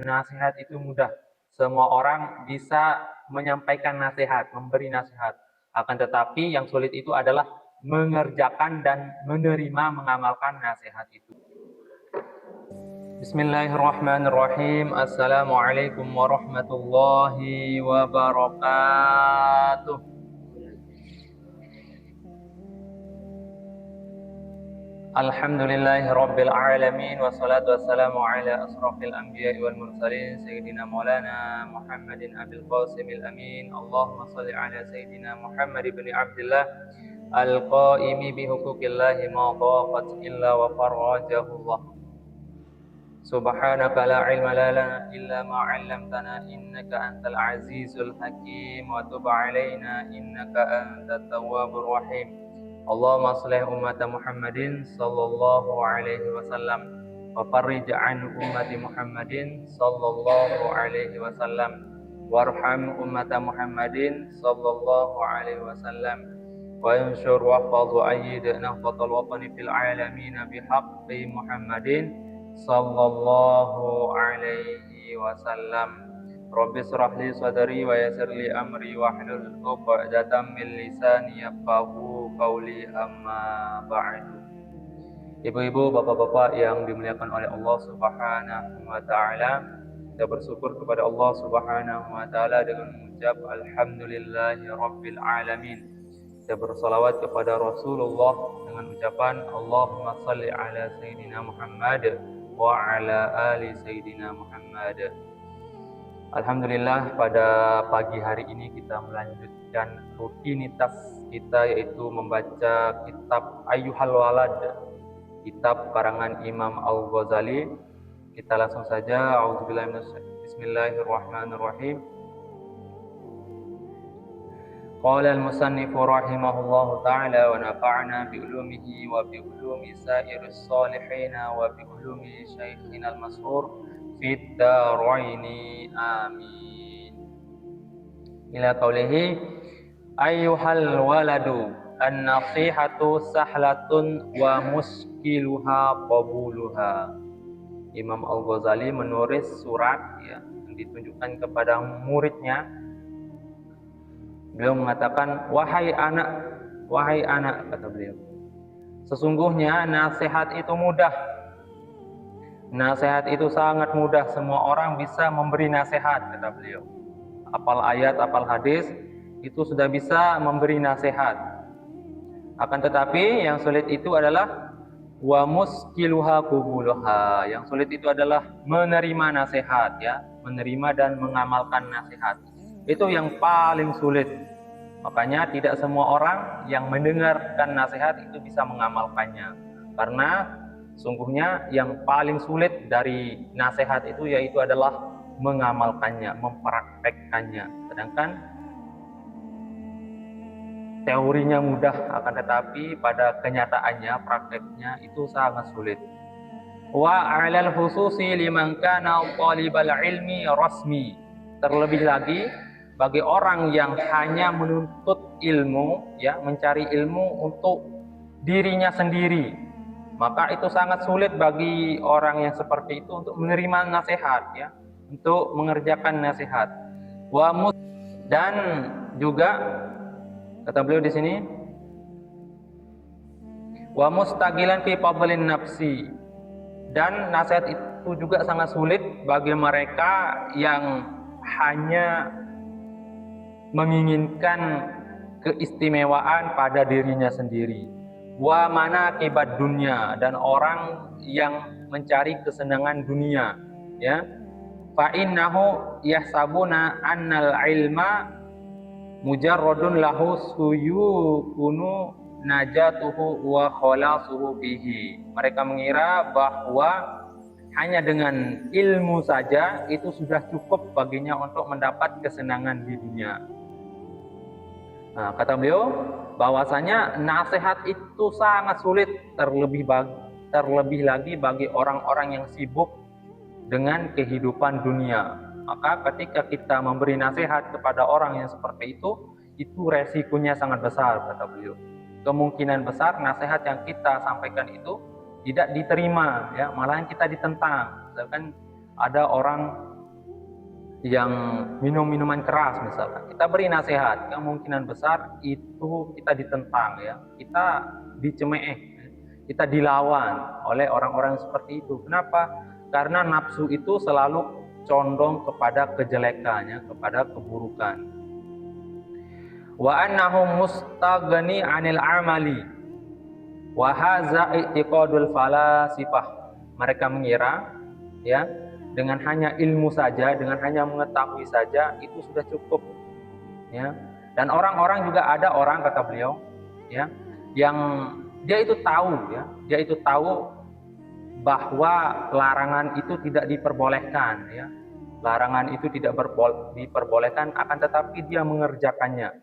Nasihat itu mudah. Semua orang bisa menyampaikan nasihat, memberi nasihat. Akan tetapi yang sulit itu adalah mengerjakan dan menerima, mengamalkan nasihat itu. Bismillahirrahmanirrahim. Assalamualaikum warahmatullahi wabarakatuh. Alhamdulillahi Rabbil Alamin. Wassalatu wassalamu ala asrafil anbiya'i wal mursalin Sayyidina maulana Muhammadin abil qasimil amin. Allahumma salli ala Sayyidina Muhammad ibn Abdullah al-qaimi bihuquqillahi ma taqat illa wa farajahullah. Subhanaka la ilma lana illa ma 'allamtana innaka antal azizul hakim wa tub 'alaina innaka antat tawwabur rahim. Allahumma shalli ummata Muhammadin sallallahu alaihi wasallam wa farrij an ummati Muhammadin sallallahu alaihi wasallam warham ummata Muhammadin sallallahu alaihi wasallam wa yanshur wa hafaz wa ayyid nahfatal watani fil alamin bihaqqi Muhammadin sallallahu alaihi wasallam. Rabbi shrah li sadri wa yassir li amri wahlul 'uqdatam min lisani yafqahu qawli, amma ba'du. Ibu-ibu, bapak-bapak yang dimuliakan oleh Allah Subhanahu wa taala, kita bersyukur kepada Allah Subhanahu wa taala dengan mengucap alhamdulillahi rabbil alamin. Kita bersalawat kepada Rasulullah dengan ucapan Allahumma shalli ala sayyidina Muhammad wa ala ali sayyidina Muhammad. Alhamdulillah, pada pagi hari ini kita melanjutkan rutinitas kita, yaitu membaca kitab Ayyuhal Walad, kitab karangan Imam Al-Ghazali. Kita langsung saja. Bismillahirrahmanirrahim. Qala al-musannif rahimahullahu ta'ala wa nafa'na bi ulumihi wa bi ulumi sa'iris salihin wa bi ulumi syaikhina al-mashhur fid daraini amin. Ila qawlihi ayyuhal waladu an-nasihatu sahlatun wa muskiluha qabuluha. Imam Al-Ghazali menulis surat yang ditunjukkan kepada muridnya. Beliau mengatakan, wahai anak, kata beliau, sesungguhnya nasihat itu mudah. Nasihat itu sangat mudah, semua orang bisa memberi nasihat, kata beliau. Apal ayat, apal hadis, itu sudah bisa memberi nasihat. Akan tetapi yang sulit itu adalah wa muskiluha qubuluha. Yang sulit itu adalah menerima nasihat, ya, menerima dan mengamalkan nasihat. Itu yang paling sulit. Makanya tidak semua orang yang mendengarkan nasihat itu bisa mengamalkannya. Karena sungguhnya yang paling sulit dari nasihat itu yaitu adalah mengamalkannya, mempraktekkannya. Sedangkan teorinya mudah, akan tetapi pada kenyataannya, prakteknya itu sangat sulit. Wa 'alal khususi liman kana talibal ilmi rasmi. Terlebih lagi bagi orang yang hanya menuntut ilmu, ya, mencari ilmu untuk dirinya sendiri, maka itu sangat sulit bagi orang yang seperti itu untuk menerima nasihat, ya, untuk mengerjakan nasihat. Dan juga kata beliau di sini, wa mustaqilan fi fadlin nafsi. Dan nasihat itu juga sangat sulit bagi mereka yang hanya menginginkan keistimewaan pada dirinya sendiri. Wa mana akibat dunia, dan orang yang mencari kesenangan dunia, ya. Fa innahu yahsabuna annal ilma mujarradun lahu suyukunu najatuhu wa khalasuhu bihi. Mereka mengira bahwa hanya dengan ilmu saja itu sudah cukup baginya untuk mendapat kesenangan di dunia. Nah, kata beliau bahwasanya nasihat itu sangat sulit, terlebih lagi bagi orang-orang yang sibuk dengan kehidupan dunia. Maka ketika kita memberi nasihat kepada orang yang seperti itu resikonya sangat besar, kata beliau. Kemungkinan besar nasihat yang kita sampaikan itu tidak diterima, ya, malahan kita ditentang. Misalkan ada orang yang minum minuman keras misalkan, kita beri nasihat, kemungkinan besar itu kita ditentang ya, kita dicemeeh, kita dilawan oleh orang-orang seperti itu. Kenapa? Karena nafsu itu selalu condong kepada kejelekannya, kepada keburukan. Wa annahum mustaghni 'anil amali wa hadza i'tiqadul falasifah. Mereka mengira ya, dengan hanya ilmu saja, dengan hanya mengetahui saja itu sudah cukup ya. Dan orang-orang juga ada orang, kata beliau ya, yang dia itu tahu ya, dia itu tahu bahwa larangan itu tidak diperbolehkan ya. Larangan itu tidak diperbolehkan, akan tetapi dia mengerjakannya.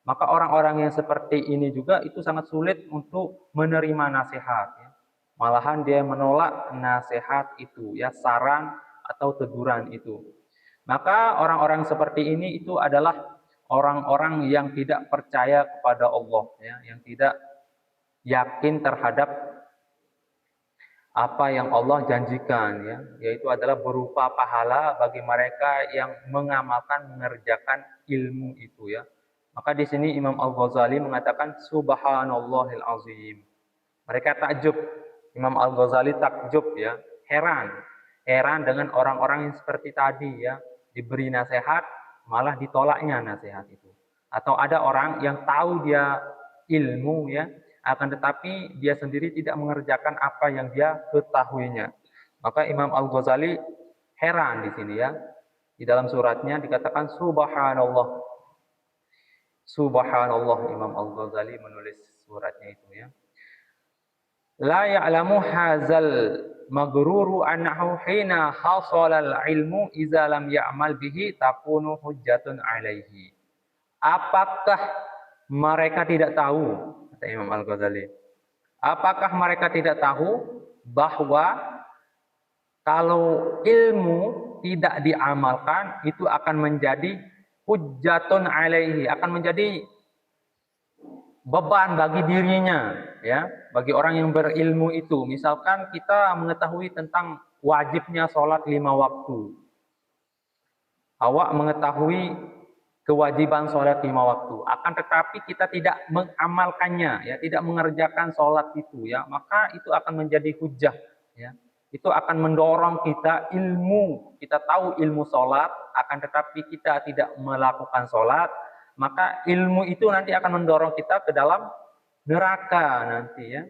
Maka orang-orang yang seperti ini juga itu sangat sulit untuk menerima nasihat ya. Malahan dia menolak nasihat itu ya, saran atau teguran itu. Maka orang-orang seperti ini itu adalah orang-orang yang tidak percaya kepada Allah ya, yang tidak yakin terhadap apa yang Allah janjikan ya, yaitu adalah berupa pahala bagi mereka yang mengamalkan, mengerjakan ilmu itu ya. Maka di sini Imam Al-Ghazali mengatakan subhanallahil azim. Mereka takjub, Imam Al-Ghazali takjub ya, heran dengan orang-orang yang seperti tadi ya, diberi nasihat malah ditolaknya nasihat itu. Atau ada orang yang tahu dia ilmu ya, akan tetapi dia sendiri tidak mengerjakan apa yang dia ketahuinya. Maka Imam Al-Ghazali heran di sini ya. Di dalam suratnya dikatakan subhanallah. Subhanallah, Imam Al-Ghazali menulis suratnya itu ya. La ya'lamu hazal magruru annahu hina hasalal ilmu idza lam ya'mal bihi takunu hujjatun alaihi. Apakah mereka tidak tahu, kata Imam Al-Ghazali, apakah mereka tidak tahu bahwa kalau ilmu tidak diamalkan itu akan menjadi hujjatun alaihi, akan menjadi beban bagi dirinya ya, bagi orang yang berilmu itu. Misalkan kita mengetahui tentang wajibnya sholat 5 waktu, awak mengetahui kewajiban sholat 5 waktu, akan tetapi kita tidak mengamalkannya ya, tidak mengerjakan sholat itu ya, maka itu akan menjadi hujjah ya. Itu akan mendorong kita ilmu, kita tahu ilmu sholat, akan tetapi kita tidak melakukan sholat, maka ilmu itu nanti akan mendorong kita ke dalam neraka nanti ya.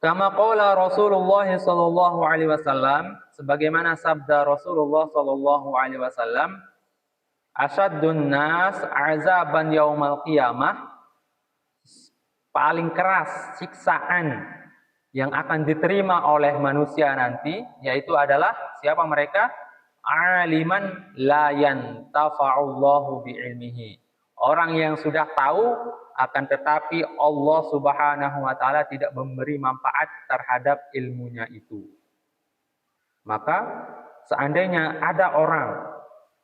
Kama qala Rasulullah sallallahu alaihi wasallam, sebagaimana sabda Rasulullah sallallahu alaihi wasallam, asyaddun nas azaban yaumal qiyamah, paling keras siksaan yang akan diterima oleh manusia nanti, yaitu adalah siapa mereka? Aliman la yantafa'ullahu bi'ilmihi. Orang yang sudah tahu, akan tetapi Allah Subhanahu wa taala tidak memberi manfaat terhadap ilmunya itu. Maka seandainya ada orang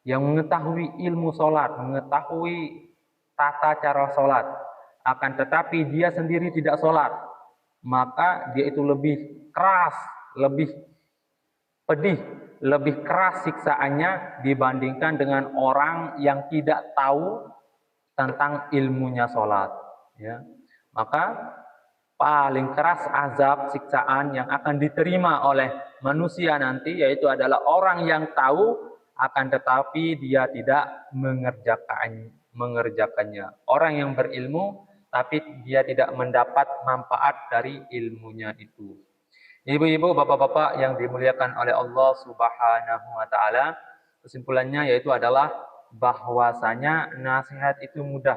yang mengetahui ilmu sholat, mengetahui tata cara sholat, akan tetapi dia sendiri tidak sholat, maka dia itu lebih keras, lebih pedih, lebih keras siksaannya dibandingkan dengan orang yang tidak tahu tentang ilmunya sholat ya. Maka paling keras azab siksaan yang akan diterima oleh manusia nanti, yaitu adalah orang yang tahu akan tetapi dia tidak mengerjakannya. Orang yang berilmu tapi dia tidak mendapat manfaat dari ilmunya itu. Ibu-ibu, bapak-bapak yang dimuliakan oleh Allah Subhanahu wa taala, kesimpulannya yaitu adalah bahwasanya nasihat itu mudah.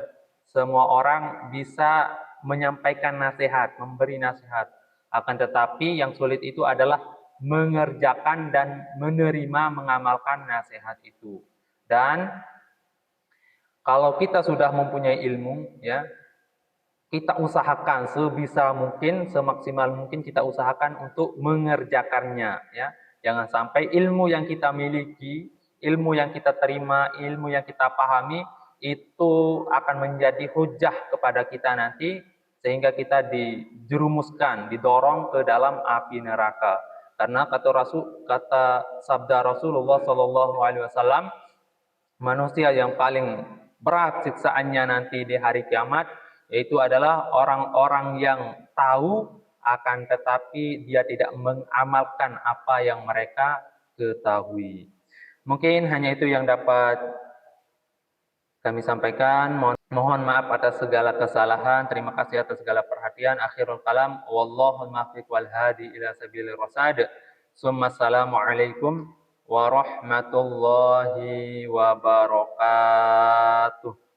Semua orang bisa menyampaikan nasihat, memberi nasihat. Akan tetapi yang sulit itu adalah mengerjakan dan menerima, mengamalkan nasihat itu. Dan kalau kita sudah mempunyai ilmu ya, kita usahakan sebisa mungkin, semaksimal mungkin kita usahakan untuk mengerjakannya ya. Jangan sampai ilmu yang kita miliki, ilmu yang kita terima, ilmu yang kita pahami itu akan menjadi hujah kepada kita nanti, sehingga kita dijerumuskan, didorong ke dalam api neraka. Karena kata sabda Rasulullah Shallallahu Alaihi Wasallam, manusia yang paling berat siksaannya nanti di hari kiamat yaitu adalah orang-orang yang tahu akan tetapi dia tidak mengamalkan apa yang mereka ketahui. Mungkin hanya itu yang dapat kami sampaikan. Mohon maaf atas segala kesalahan. Terima kasih atas segala perhatian. Akhirul kalam. Wallahul muwaffiq wal hadi ila sabilir rasyad. Assalamualaikum warahmatullahi wabarakatuh.